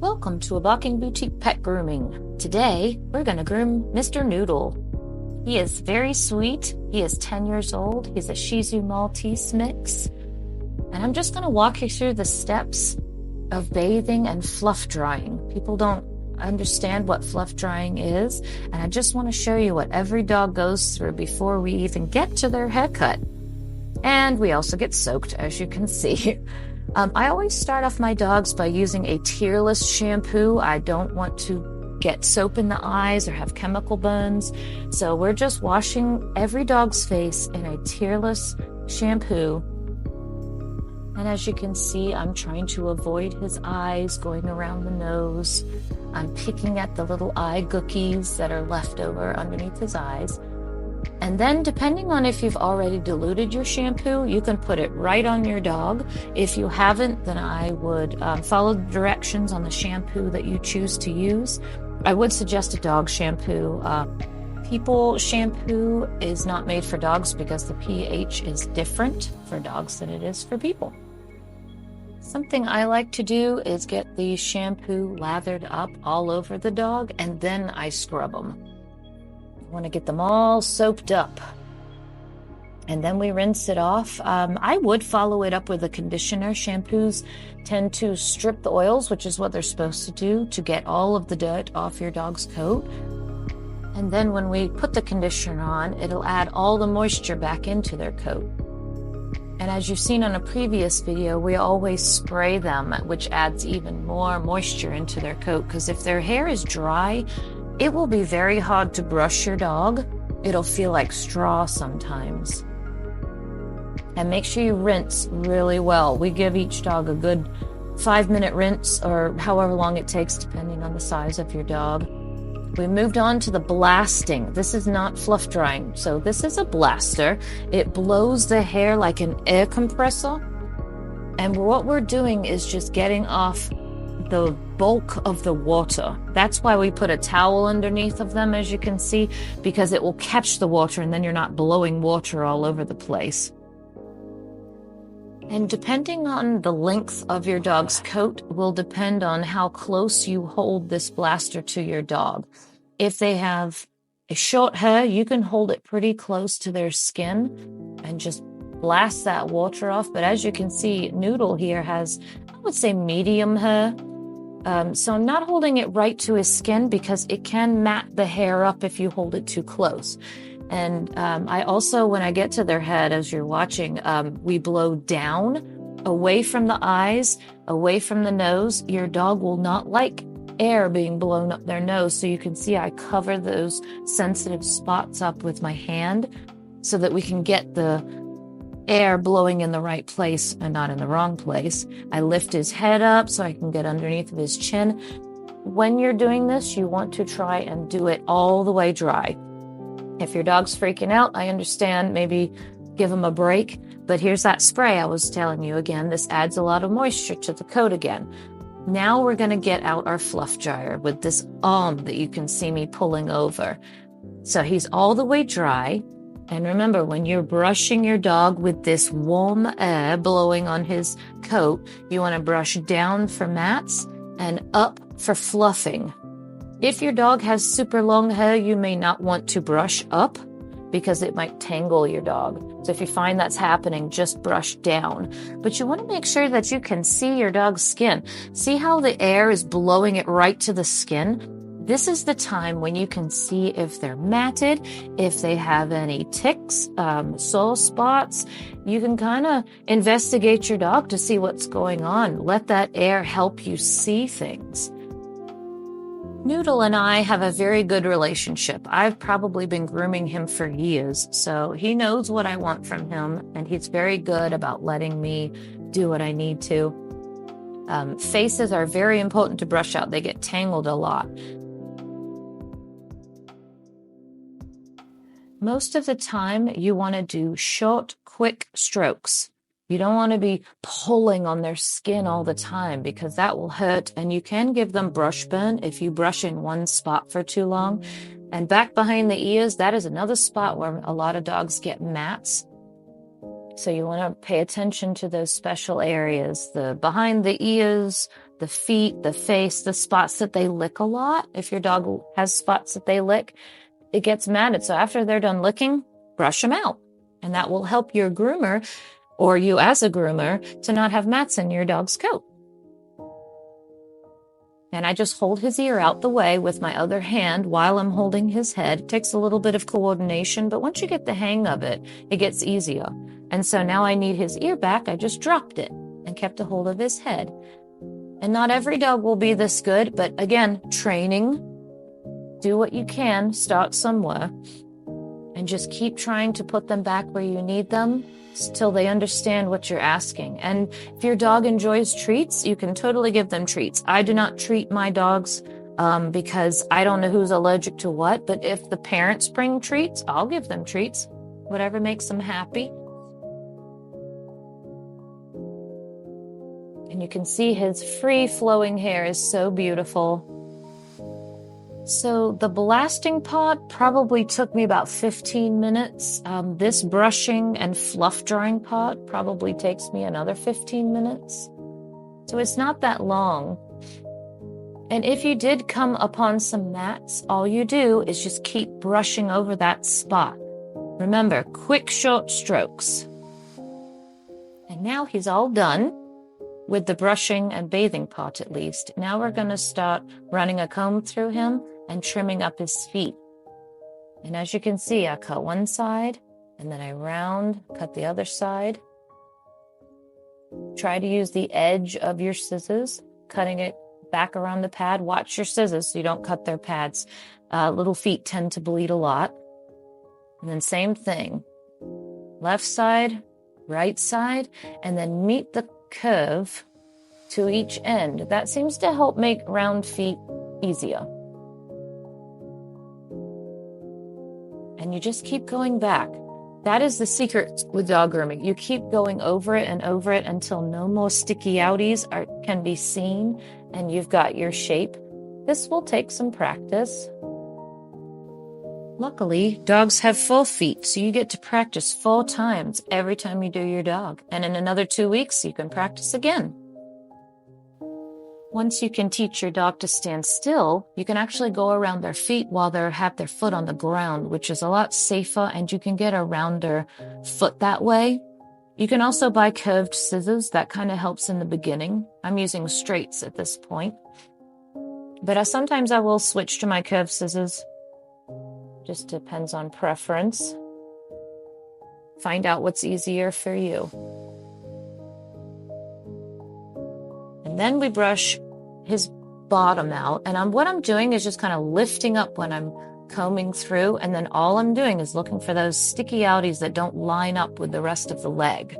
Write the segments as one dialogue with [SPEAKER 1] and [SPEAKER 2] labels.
[SPEAKER 1] Welcome to A Barking Boutique Pet Grooming. Today, we're going to groom Mr. Noodle. He is very sweet. He is 10 years old. He's a Shih Tzu Maltese mix. And I'm just going to walk you through the steps of bathing and fluff drying. People don't understand what fluff drying is, and I just want to show you what every dog goes through before we even get to their haircut. And we also get soaked, as you can see. I always start off my dogs by using a tearless shampoo. I don't want to get soap in the eyes or have chemical burns. So we're just washing every dog's face in a tearless shampoo. And as you can see, I'm trying to avoid his eyes going around the nose. I'm picking at the little eye gookies that are left over underneath his eyes. And then depending on if you've already diluted your shampoo, you can put it right on your dog. If you haven't, then I would follow the directions on the shampoo that you choose to use. I would suggest a dog shampoo. People shampoo is not made for dogs because the pH is different for dogs than it is for people. Something I like to do is get the shampoo lathered up all over the dog, and then I scrub them. I want to get them all soaped up. And then we rinse it off. I would follow it up with a conditioner. Shampoos tend to strip the oils, which is what they're supposed to do, to get all of the dirt off your dog's coat. And then when we put the conditioner on, it'll add all the moisture back into their coat. And as you've seen on a previous video, we always spray them, which adds even more moisture into their coat, because if their hair is dry, it will be very hard to brush your dog. It'll feel like straw sometimes. And make sure you rinse really well. We give each dog a good 5-minute rinse, or however long it takes, depending on the size of your dog. We moved on to the blasting. This is not fluff drying. So this is a blaster. It blows the hair like an air compressor. And what we're doing is just getting off the bulk of the water. That's why we put a towel underneath of them, as you can see, because it will catch the water and then you're not blowing water all over the place. And depending on the length of your dog's coat will depend on how close you hold this blaster to your dog. If they have a short hair, you can hold it pretty close to their skin and just blast that water off. But as you can see, Noodle here has, I would say, medium hair. So I'm not holding it right to his skin because it can mat the hair up if you hold it too close. And I also, when I get to their head, as you're watching, we blow down, away from the eyes, away from the nose. Your dog will not like air being blown up their nose. So you can see I cover those sensitive spots up with my hand so that we can get the air blowing in the right place and not in the wrong place. I lift his head up so I can get underneath of his chin. When you're doing this, you want to try and do it all the way dry. If your dog's freaking out, I understand, maybe give him a break. But here's that spray I was telling you again. This adds a lot of moisture to the coat again. Now we're going to get out our fluff dryer with this arm that you can see me pulling over. So he's all the way dry. And remember, when you're brushing your dog with this warm air blowing on his coat, you want to brush down for mats and up for fluffing. If your dog has super long hair, you may not want to brush up because it might tangle your dog. So if you find that's happening, just brush down. But you want to make sure that you can see your dog's skin. See how the air is blowing it right to the skin? This is the time when you can see if they're matted, if they have any ticks, sore spots. You can kind of investigate your dog to see what's going on. Let that air help you see things. Noodle and I have a very good relationship. I've probably been grooming him for years, so he knows what I want from him, and he's very good about letting me do what I need to. Faces are very important to brush out. They get tangled a lot. Most of the time, you want to do short, quick strokes. You don't want to be pulling on their skin all the time because that will hurt, and you can give them brush burn if you brush in one spot for too long. And back behind the ears, that is another spot where a lot of dogs get mats. So you want to pay attention to those special areas, the behind the ears, the feet, the face, the spots that they lick a lot. If your dog has spots that they lick, it gets matted. So after they're done licking, brush them out. And that will help your groomer, or you as a groomer, to not have mats in your dog's coat. And I just hold his ear out the way with my other hand while I'm holding his head. It takes a little bit of coordination, but once you get the hang of it, it gets easier. And so now I need his ear back. I just dropped it and kept a hold of his head. And not every dog will be this good, but again, training, do what you can, start somewhere, and just keep trying to put them back where you need them till they understand what you're asking. And if your dog enjoys treats, you can totally give them treats. I do not treat my dogs because I don't know who's allergic to what, but if the parents bring treats, I'll give them treats, whatever makes them happy. And you can see his free-flowing hair is so beautiful. So the blasting part probably took me about 15 minutes. This brushing and fluff drying part probably takes me another 15 minutes. So it's not that long. And if you did come upon some mats, all you do is just keep brushing over that spot. Remember, quick, short strokes. And now he's all done with the brushing and bathing part at least. Now we're going to start running a comb through him and trimming up his feet. And as you can see, I cut one side and then I cut the other side. Try to use the edge of your scissors, cutting it back around the pad. Watch your scissors so you don't cut their pads. Little feet tend to bleed a lot. And then same thing, left side, right side, and then meet the curve to each end. That seems to help make round feet easier. And you just keep going back. That is the secret with dog grooming. You keep going over it and over it until no more sticky outies can be seen and you've got your shape. This will take some practice. Luckily, dogs have 4 feet, so you get to practice 4 times every time you do your dog. And in another 2 weeks, you can practice again. Once you can teach your dog to stand still, you can actually go around their feet while they have their foot on the ground, which is a lot safer, and you can get a rounder foot that way. You can also buy curved scissors. That kind of helps in the beginning. I'm using straights at this point. But sometimes I will switch to my curved scissors. Just depends on preference. Find out what's easier for you. And then we brush his bottom out. And what I'm doing is just kind of lifting up when I'm combing through. And then all I'm doing is looking for those sticky outies that don't line up with the rest of the leg.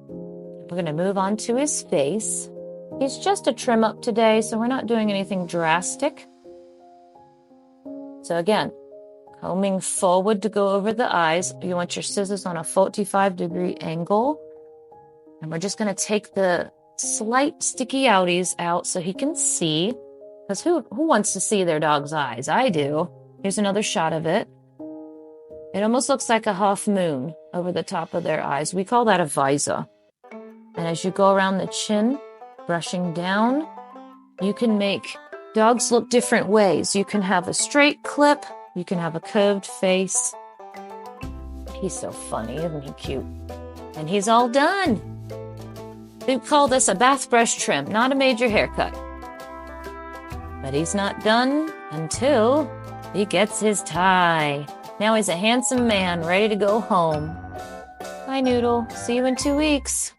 [SPEAKER 1] We're going to move on to his face. He's just a trim up today, so we're not doing anything drastic. So again, combing forward to go over the eyes. You want your scissors on a 45-degree angle. And we're just going to take the slight sticky outies out so he can see. Because who wants to see their dog's eyes? I do. Here's another shot of it. It almost looks like a half moon over the top of their eyes. We call that a visor. And as you go around the chin, brushing down, you can make dogs look different ways. You can have a straight clip. You can have a curved face. He's so funny, isn't he cute? And he's all done. We call this a bath brush trim, not a major haircut. But he's not done until he gets his tie. Now he's a handsome man ready to go home. Bye, Noodle. See you in 2 weeks.